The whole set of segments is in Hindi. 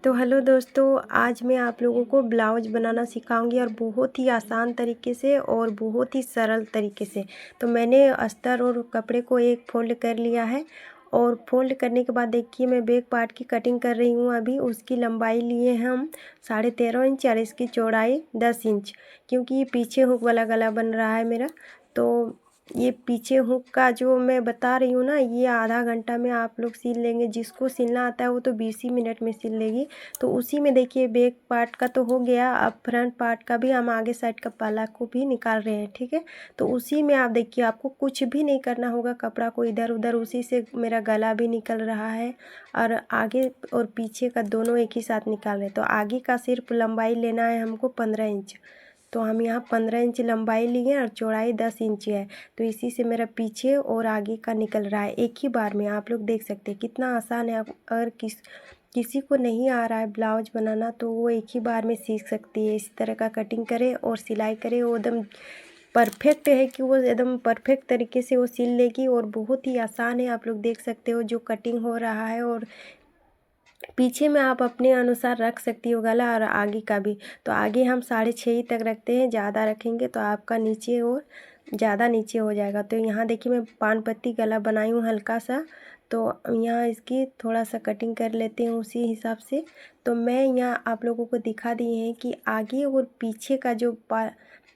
तो हेलो दोस्तों, आज मैं आप लोगों को ब्लाउज बनाना सिखाऊंगी और बहुत ही आसान तरीके से और बहुत ही सरल तरीके से। तो मैंने अस्तर और कपड़े को एक फ़ोल्ड कर लिया है और फ़ोल्ड करने के बाद देखिए मैं बैक पार्ट की कटिंग कर रही हूँ। अभी उसकी लंबाई लिए हैं हम 13.5 इंच और इसकी चौड़ाई 10 इंच, क्योंकि ये पीछे हुक वाला गला बन रहा है मेरा। तो ये पीछे हुक का जो मैं बता रही हूँ ना, ये आधा घंटा में आप लोग सिल लेंगे। जिसको सिलना आता है वो तो 20 ही मिनट में सिल लेगी। तो उसी में देखिए बैक पार्ट का तो हो गया, अब फ्रंट पार्ट का भी हम आगे साइड का पाला को भी निकाल रहे हैं, ठीक है। तो उसी में आप देखिए आपको कुछ भी नहीं करना होगा, कपड़ा को इधर उधर, उसी से मेरा गला भी निकल रहा है और आगे और पीछे का दोनों एक ही साथ निकाल रहे हैं। तो आगे का सिर्फ लंबाई लेना है हमको 15 इंच। तो हम यहाँ 15 इंच लंबाई लिए और चौड़ाई 10 इंच है। तो इसी से मेरा पीछे और आगे का निकल रहा है एक ही बार में। आप लोग देख सकते हैं कितना आसान है। अगर किसी को नहीं आ रहा है ब्लाउज बनाना तो वो एक ही बार में सीख सकती है। इसी तरह का कटिंग करे और सिलाई करे, वो एकदम परफेक्ट है कि वो एकदम परफेक्ट तरीके से वो सिल लेगी। और बहुत ही आसान है, आप लोग देख सकते हो जो कटिंग हो रहा है। और पीछे में आप अपने अनुसार रख सकती हो गला और आगे का भी। तो आगे हम 6.5 ही तक रखते हैं, ज़्यादा रखेंगे तो आपका नीचे और ज़्यादा नीचे हो जाएगा। तो यहाँ देखिए मैं पान पत्ती गला बनाई हूँ हल्का सा। तो यहाँ इसकी थोड़ा सा कटिंग कर लेते हैं उसी हिसाब से। तो मैं यहाँ आप लोगों को दिखा दी है कि आगे और पीछे का जो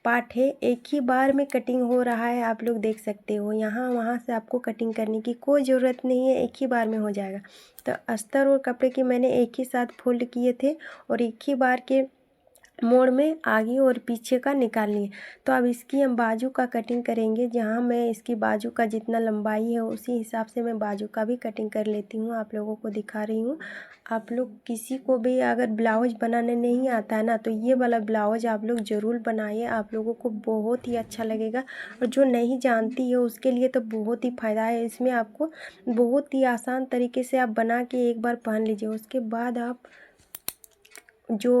पार्ट है एक ही बार में कटिंग हो रहा है। आप लोग देख सकते हो, यहाँ वहाँ से आपको कटिंग करने की कोई ज़रूरत नहीं है, एक ही बार में हो जाएगा। तो अस्तर और कपड़े के मैंने एक ही साथ फोल्ड किए थे और एक ही बार के मोड़ में आगे और पीछे का निकाल लिए। तो अब इसकी हम बाजू का कटिंग करेंगे। जहाँ मैं इसकी बाजू का जितना लंबाई है उसी हिसाब से मैं बाजू का भी कटिंग कर लेती हूँ, आप लोगों को दिखा रही हूँ। आप लोग किसी को भी अगर ब्लाउज बनाने नहीं आता है ना, तो ये वाला ब्लाउज आप लोग ज़रूर बनाइए, आप लोगों को बहुत ही अच्छा लगेगा। और जो नहीं जानती है उसके लिए तो बहुत ही फ़ायदा है इसमें। आपको बहुत ही आसान तरीके से आप बना के एक बार पहन लीजिए, उसके बाद आप जो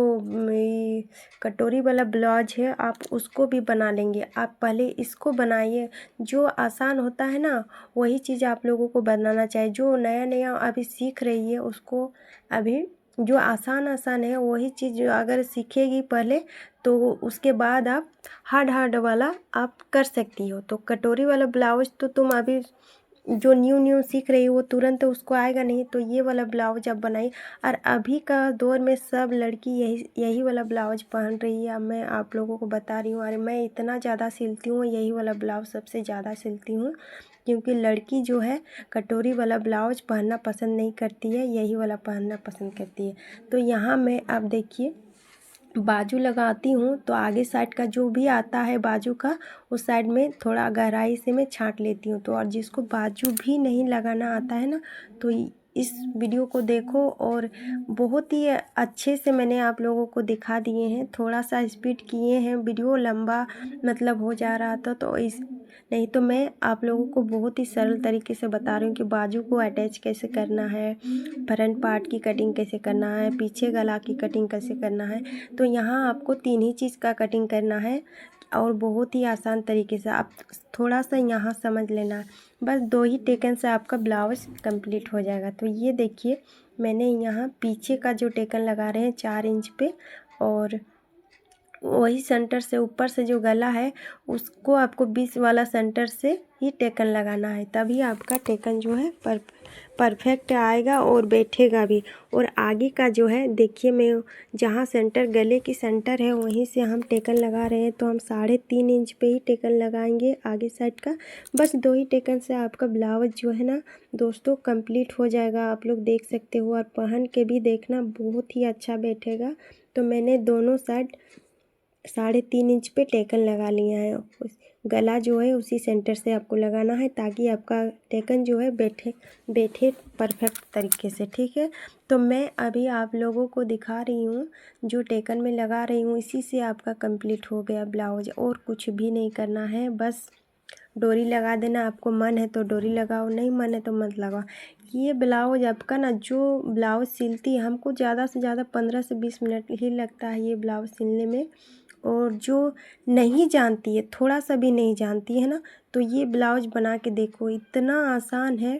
कटोरी वाला ब्लाउज है आप उसको भी बना लेंगे। आप पहले इसको बनाइए, जो आसान होता है ना वही चीज़ आप लोगों को बनाना चाहिए। जो नया नया अभी सीख रही है उसको अभी जो आसान आसान है वही चीज़ अगर सीखेगी पहले, तो उसके बाद आप हार्ड हार्ड वाला आप कर सकती हो। तो कटोरी वाला ब्लाउज तो तुम अभी जो न्यू न्यू सीख रही हो वो तुरंत उसको आएगा नहीं। तो ये वाला ब्लाउज आप बनाइए। और अभी का दौर में सब लड़की यही वाला ब्लाउज पहन रही है। अब मैं आप लोगों को बता रही हूँ, अरे मैं इतना ज़्यादा सिलती हूँ, यही वाला ब्लाउज सबसे ज़्यादा सिलती हूँ। क्योंकि लड़की जो है कटोरी वाला ब्लाउज पहनना पसंद नहीं करती है, यही वाला पहनना पसंद करती है। तो यहाँ मैं अब देखिए बाजू लगाती हूँ। तो आगे साइड का जो भी आता है बाजू का, उस साइड में थोड़ा गहराई से मैं छांट लेती हूँ। तो और जिसको बाजू भी नहीं लगाना आता है ना, तो इस वीडियो को देखो। और बहुत ही अच्छे से मैंने आप लोगों को दिखा दिए हैं। थोड़ा सा स्पीड किए हैं, वीडियो लंबा मतलब हो जा रहा था, तो इस नहीं तो मैं आप लोगों को बहुत ही सरल तरीके से बता रही हूँ कि बाजू को अटैच कैसे करना है, फ्रंट पार्ट की कटिंग कैसे करना है, पीछे गला की कटिंग कैसे करना है। तो यहाँ आपको 3 ही चीज़ का कटिंग करना है और बहुत ही आसान तरीके से। आप थोड़ा सा यहाँ समझ लेना, बस 2 ही टेकन से आपका ब्लाउज कंप्लीट हो जाएगा। तो ये देखिए मैंने यहाँ पीछे का जो टेकन लगा रहे हैं 4 इंच पे, और वही सेंटर से ऊपर से जो गला है उसको आपको 20 वाला सेंटर से ही टेकन लगाना है, तभी आपका टेकन जो है परफेक्ट आएगा और बैठेगा भी। और आगे का जो है देखिए मैं जहाँ सेंटर गले की सेंटर है वहीं से हम टेकन लगा रहे हैं। तो हम 3.5 इंच पे ही टेकन लगाएंगे आगे साइड का। बस 2 ही टेकन से आपका ब्लाउज जो है ना दोस्तों कंप्लीट हो जाएगा। आप लोग देख सकते हो और पहन के भी देखना, बहुत ही अच्छा बैठेगा। तो मैंने दोनों साइड 3.5 इंच पे टेकन लगा लिया है। गला जो है उसी सेंटर से आपको लगाना है, ताकि आपका टेकन जो है बैठे परफेक्ट तरीके से, ठीक है। तो मैं अभी आप लोगों को दिखा रही हूँ जो टेकन में लगा रही हूँ, इसी से आपका कंप्लीट हो गया ब्लाउज। और कुछ भी नहीं करना है, बस डोरी लगा देना। आपको मन है तो डोरी लगाओ, नहीं मन है तो मत लगाओ। ये ब्लाउज आपका ना, जो ब्लाउज सिलती है हमको ज़्यादा से ज़्यादा 15 से 20 मिनट ही लगता है ये ब्लाउज सिलने में। और जो नहीं जानती है, थोड़ा सा भी नहीं जानती है ना, तो ये ब्लाउज बना के देखो, इतना आसान है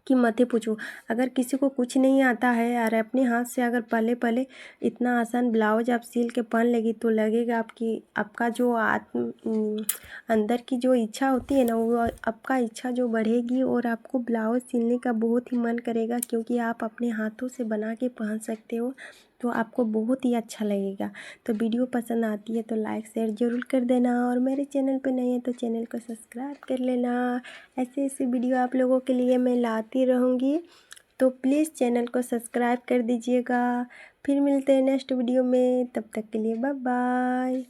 कि मत ही पूछो। अगर किसी को कुछ नहीं आता है और अपने हाथ से अगर पहले पहले इतना आसान ब्लाउज आप सिल के पहन लेगी तो लगेगा आपका जो अंदर की जो इच्छा होती है ना, वो आपका इच्छा जो बढ़ेगी और आपको ब्लाउज सिलने का बहुत ही मन करेगा, क्योंकि आप अपने हाथों से बना के पहन सकते हो तो आपको बहुत ही अच्छा लगेगा। तो वीडियो पसंद आती है तो लाइक शेयर ज़रूर कर देना, और मेरे चैनल पे नए हैं तो चैनल को सब्सक्राइब कर लेना। ऐसे ऐसे वीडियो आप लोगों के लिए मैं लाती रहूँगी, तो प्लीज़ चैनल को सब्सक्राइब कर दीजिएगा। फिर मिलते हैं नेक्स्ट वीडियो में, तब तक के लिए बाय बाय।